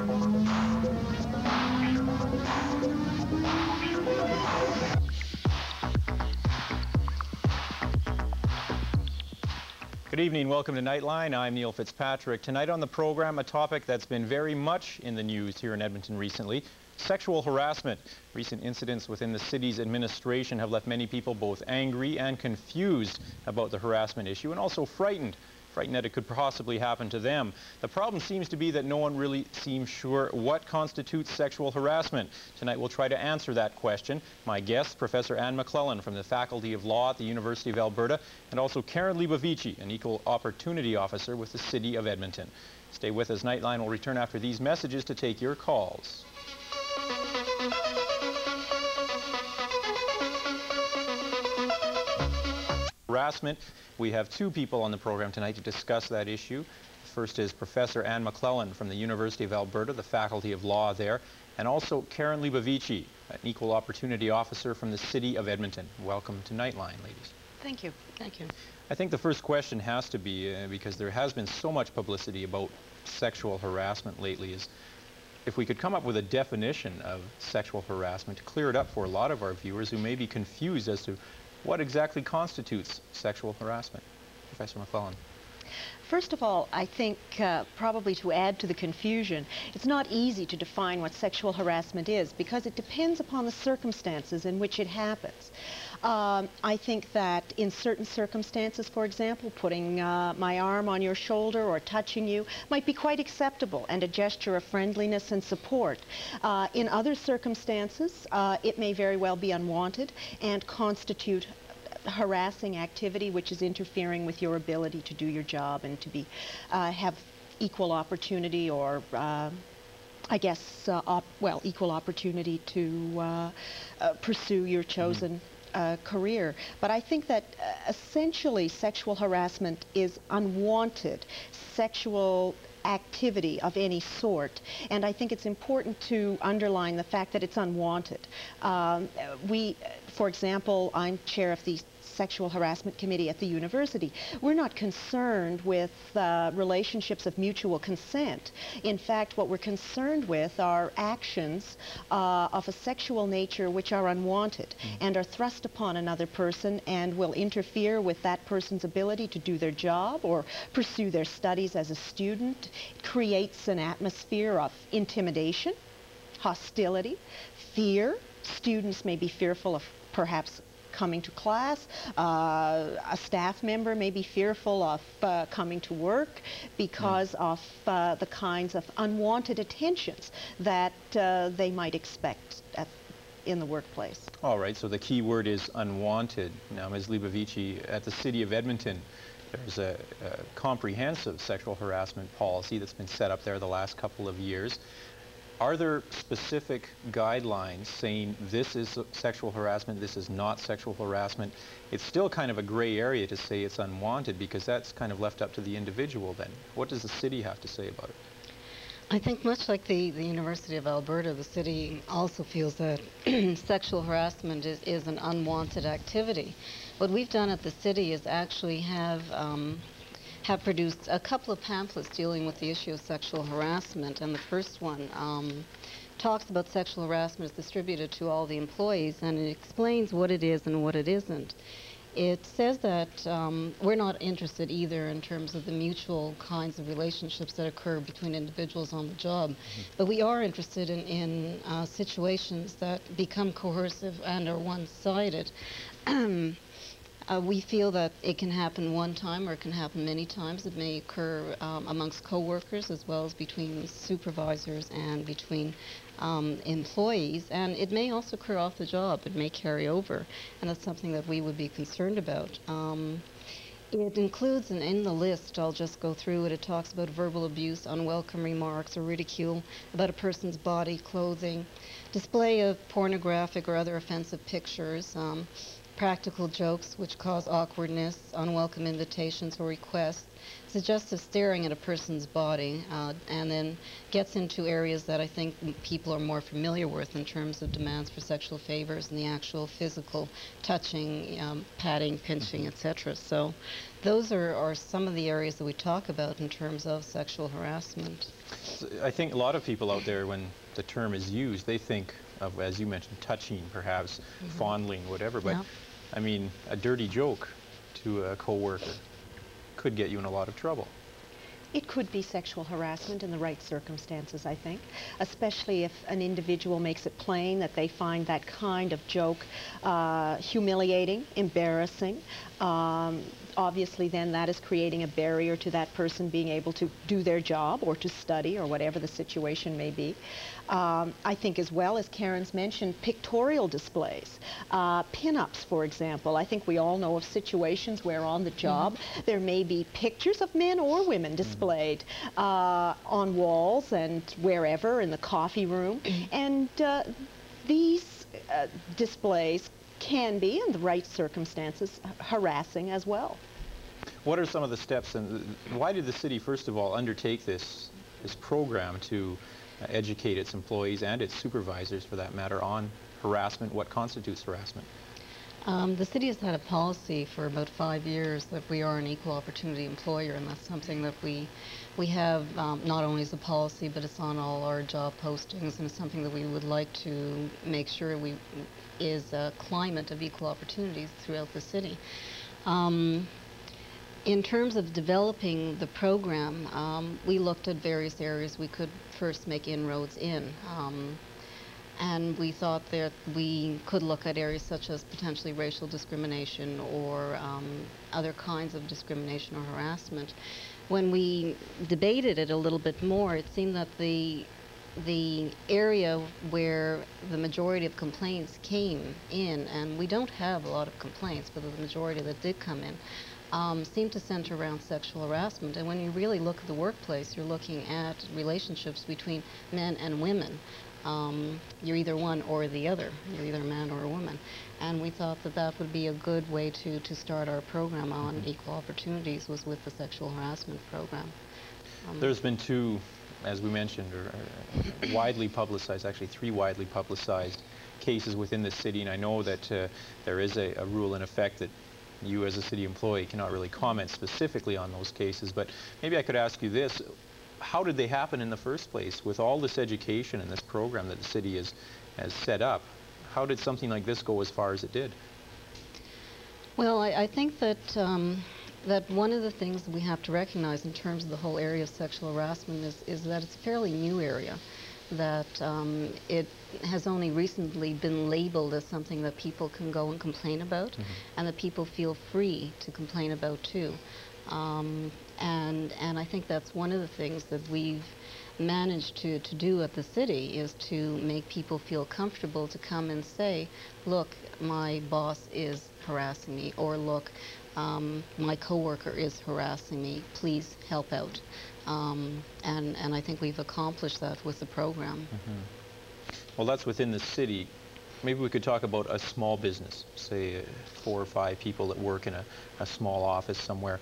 Good evening, welcome to Nightline. I'm Neil Fitzpatrick. Tonight on the program, a topic that's been very much in the news here in Edmonton recently, sexual harassment. Recent incidents within the city's administration have left many people both angry and confused about the harassment issue, and also frightened that it could possibly happen to them. The problem seems to be that no one really seems sure what constitutes sexual harassment. Tonight we'll try to answer that question. My guest, Professor Anne McClellan from the Faculty of Law at the University of Alberta, and also Karen Leibovici, an equal opportunity officer with the City of Edmonton. Stay with us. Nightline will return after these messages to take your calls. Harassment. We have two people on the program tonight to discuss that issue. First is Professor Anne McClellan from the University of Alberta, the Faculty of Law there, and also Karen Leibovici, an equal opportunity officer from the City of Edmonton. Welcome to Nightline, ladies. Thank you. Thank you. I think the first question has to be, because there has been so much publicity about sexual harassment lately, is if we could come up with a definition of sexual harassment to clear it up for a lot of our viewers who may be confused as to what exactly constitutes sexual harassment. Professor McClellan. First of all, I think probably to add to the confusion, it's not easy to define what sexual harassment is because it depends upon the circumstances in which it happens. I think that in certain circumstances, for example, putting my arm on your shoulder or touching you might be quite acceptable and a gesture of friendliness and support. In other circumstances, it may very well be unwanted and constitute harassing activity which is interfering with your ability to do your job and to be have equal opportunity or I guess equal opportunity to pursue your chosen career. But I think that essentially sexual harassment is unwanted sexual activity of any sort, and I think it's important to underline the fact that it's unwanted. For example, I'm chair of the Sexual Harassment Committee at the university. We're not concerned with relationships of mutual consent. In fact, what we're concerned with are actions of a sexual nature which are unwanted and are thrust upon another person and will interfere with that person's ability to do their job or pursue their studies as a student. It creates an atmosphere of intimidation, hostility, fear. Students may be fearful of perhaps coming to class. A staff member may be fearful of coming to work because of the kinds of unwanted attentions that they might expect in the workplace. All right, so the key word is unwanted. Now, Ms. Leibovici, at the City of Edmonton, there's a comprehensive sexual harassment policy that's been set up there the last couple of years. Are there specific guidelines saying this is sexual harassment, this is not sexual harassment? It's still kind of a gray area to say it's unwanted because that's kind of left up to the individual then. What does the city have to say about it? I think much like the University of Alberta, the city also feels that sexual harassment is an unwanted activity. What we've done at the city is actually have produced a couple of pamphlets dealing with the issue of sexual harassment, and the first one talks about sexual harassment is distributed to all the employees, and it explains what it is and what it isn't. It says that we're not interested either in terms of the mutual kinds of relationships that occur between individuals on the job, but we are interested in situations that become coercive and are one-sided. We feel that it can happen one time or it can happen many times. It may occur amongst co-workers as well as between supervisors and between employees, and it may also occur off the job. It may carry over, and that's something that we would be concerned about. It includes, and in the list, I'll just go through it, it talks about verbal abuse, unwelcome remarks or ridicule about a person's body, clothing, display of pornographic or other offensive pictures, practical jokes which cause awkwardness, unwelcome invitations or requests, suggestive staring at a person's body, and then gets into areas that I think people are more familiar with in terms of demands for sexual favors and the actual physical touching, patting, pinching, etc. So those are some of the areas that we talk about in terms of sexual harassment. I think a lot of people out there, when the term is used, they think of, as you mentioned, touching, perhaps, fondling, whatever. But, Yeah. I mean, a dirty joke to a coworker could get you in a lot of trouble. It could be sexual harassment in the right circumstances, I think, especially if an individual makes it plain that they find that kind of joke humiliating, embarrassing. Obviously, then that is creating a barrier to that person being able to do their job or to study or whatever the situation may be. I think, as well, as Karen's mentioned, pictorial displays, pin-ups, for example. I think we all know of situations where on the job there may be pictures of men or women displayed on walls and wherever, in the coffee room. And these displays can be, in the right circumstances, harassing as well. What are some of the steps, and why did the city, first of all, undertake this program to educate its employees and its supervisors, for that matter, on harassment, what constitutes harassment? The city has had a policy for about 5 years that we are an equal opportunity employer, and that's something that we have not only as a policy, but it's on all our job postings, and it's something that we would like to make sure is a climate of equal opportunities throughout the city. In terms of developing the program, we looked at various areas we could first make inroads in. And we thought that we could look at areas such as potentially racial discrimination or other kinds of discrimination or harassment. When we debated it a little bit more, it seemed that the area where the majority of complaints came in, and we don't have a lot of complaints, but the majority that did come in, seemed to center around sexual harassment. And when you really look at the workplace, you're looking at relationships between men and women. You're either one or the other. You're either a man or a woman. And we thought that that would be a good way to start our program on equal opportunities, was with the sexual harassment program. There's been two, as we mentioned, widely publicized, actually 3 widely publicized cases within the city, and I know that there is a rule in effect that you as a city employee cannot really comment specifically on those cases, but maybe I could ask you this. How did they happen in the first place? With all this education and this program that the city has set up, how did something like this go as far as it did? Well, I think that that one of the things that we have to recognize in terms of the whole area of sexual harassment is that it's a fairly new area, that it has only recently been labeled as something that people can go and complain about, and that people feel free to complain about too. And I think that's one of the things that we've managed to do at the city, is to make people feel comfortable to come and say, look, my boss is harassing me, or look, my coworker is harassing me, please help out. And I think we've accomplished that with the program. Well, that's within the city. Maybe we could talk about a small business, say 4 or 5 people that work in a small office somewhere.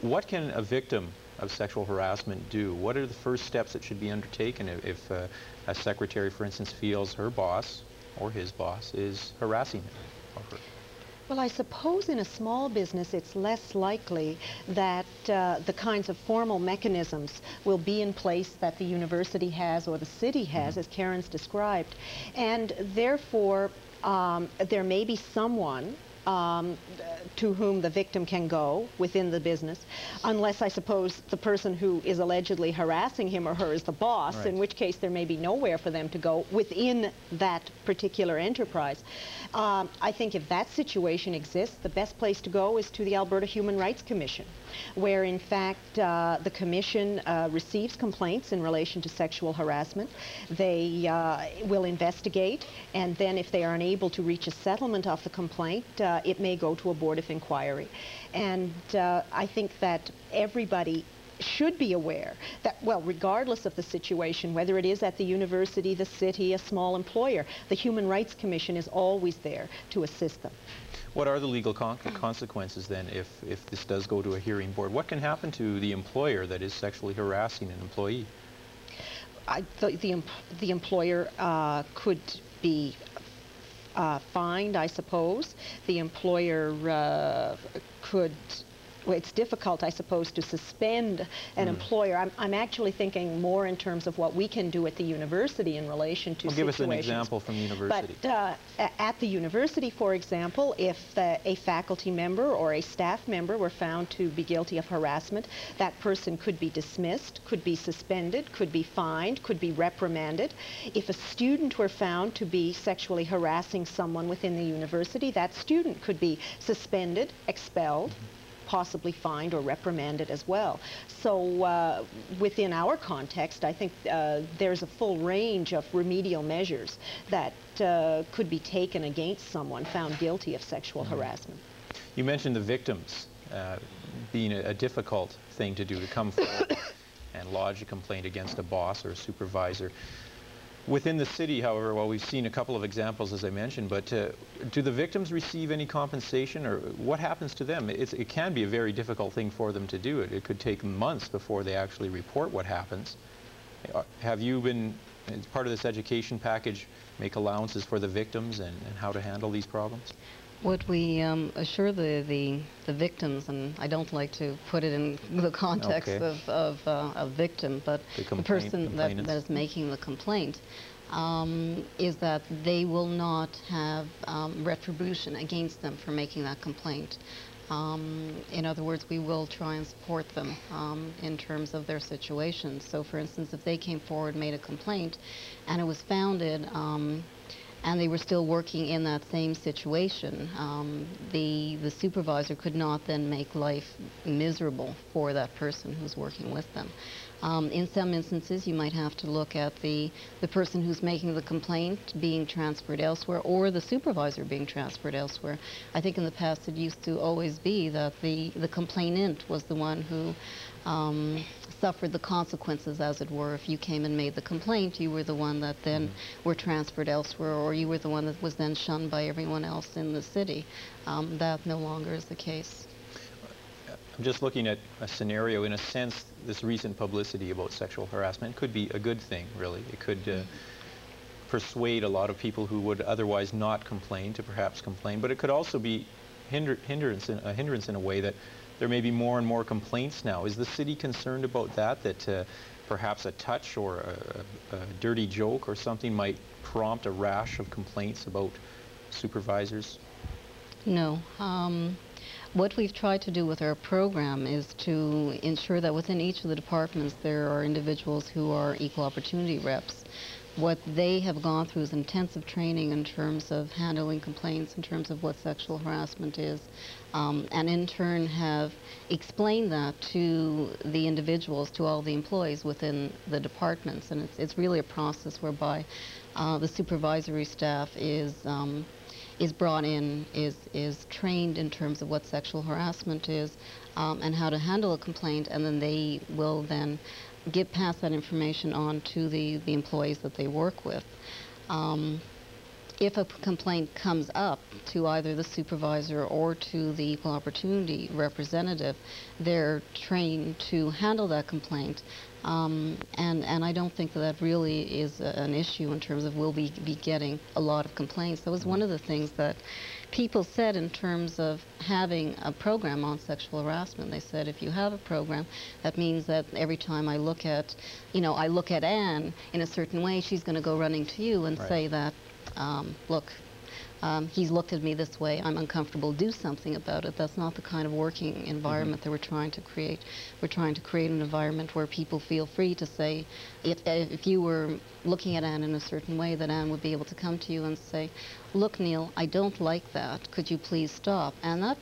What can a victim of sexual harassment do? What are the first steps that should be undertaken if a secretary, for instance, feels her boss or his boss is harassing him or her? Well, I suppose in a small business it's less likely that the kinds of formal mechanisms will be in place that the university has or the city has, as Karen's described. And therefore, there may be someone to whom the victim can go within the business, unless, I suppose, the person who is allegedly harassing him or her is the boss, Right. in which case there may be nowhere for them to go within that particular enterprise. I think if that situation exists, the best place to go is to the Alberta Human Rights Commission, where in fact the Commission receives complaints in relation to sexual harassment. They will investigate, and then if they are unable to reach a settlement of the complaint, it may go to a board of inquiry. And I think that everybody should be aware that, well, regardless of the situation, whether it is at the university, the city, a small employer, the Human Rights Commission is always there to assist them. What are the legal consequences then if this does go to a hearing board? What can happen to the employer that is sexually harassing an employee? The employer could be fined, I suppose. The employer could. Well, it's difficult, I suppose, to suspend an employer. I'm actually thinking more in terms of what we can do at the university in relation to situations. Give us an example from the university. But at the university, for example, if a faculty member or a staff member were found to be guilty of harassment, that person could be dismissed, could be suspended, could be fined, could be reprimanded. If a student were found to be sexually harassing someone within the university, that student could be suspended, expelled, possibly fined or reprimanded as well. So within our context, I think there's a full range of remedial measures that could be taken against someone found guilty of sexual harassment. You mentioned the victims being a difficult thing to do, to come forward and lodge a complaint against a boss or a supervisor. Within the city, however, well, we've seen a couple of examples, as I mentioned, but do the victims receive any compensation, or what happens to them? It can be a very difficult thing for them to do. It could take months before they actually report what happens. Have you been, as part of this education package, make allowances for the victims and how to handle these problems? What we assure the victims, and I don't like to put it in the context of a victim, but the person that is making the complaint, is that they will not have retribution against them for making that complaint. In other words, we will try and support them in terms of their situation. So, for instance, if they came forward and made a complaint and it was founded and they were still working in that same situation, the supervisor could not then make life miserable for that person who's working with them. In some instances, you might have to look at the person who's making the complaint being transferred elsewhere, or the supervisor being transferred elsewhere. I think in the past it used to always be that the complainant was the one who suffered the consequences, as it were. If you came and made the complaint, you were the one that then were transferred elsewhere, or you were the one that was then shunned by everyone else in the city. That no longer is the case. I'm just looking at a scenario. In a sense, this recent publicity about sexual harassment could be a good thing, really. It could persuade a lot of people who would otherwise not complain to perhaps complain, but it could also be a hindrance in a way that there may be more and more complaints now. Is the city concerned about that perhaps a touch or a dirty joke or something might prompt a rash of complaints about supervisors? No. What we've tried to do with our program is to ensure that within each of the departments there are individuals who are equal opportunity reps. What they have gone through is intensive training in terms of handling complaints, in terms of what sexual harassment is, and in turn have explained that to the individuals, to all the employees within the departments. And it's really a process whereby the supervisory staff is brought in, is trained in terms of what sexual harassment is and how to handle a complaint, and then they will then pass that information on to the employees that they work with. If a complaint comes up to either the supervisor or to the equal opportunity representative, they're trained to handle that complaint. And I don't think that really is an issue in terms of will we be getting a lot of complaints. That was one of the things that people said in terms of having a program on sexual harassment. They said, if you have a program, that means that every time I look at, I look at Anne in a certain way, she's going to go running to you and say that, look, he's looked at me this way, I'm uncomfortable, do something about it. That's not the kind of working environment that we're trying to create. We're trying to create an environment where people feel free to say, if you were looking at Anne in a certain way, that Anne would be able to come to you and say, look, Neil, I don't like that. Could you please stop? And that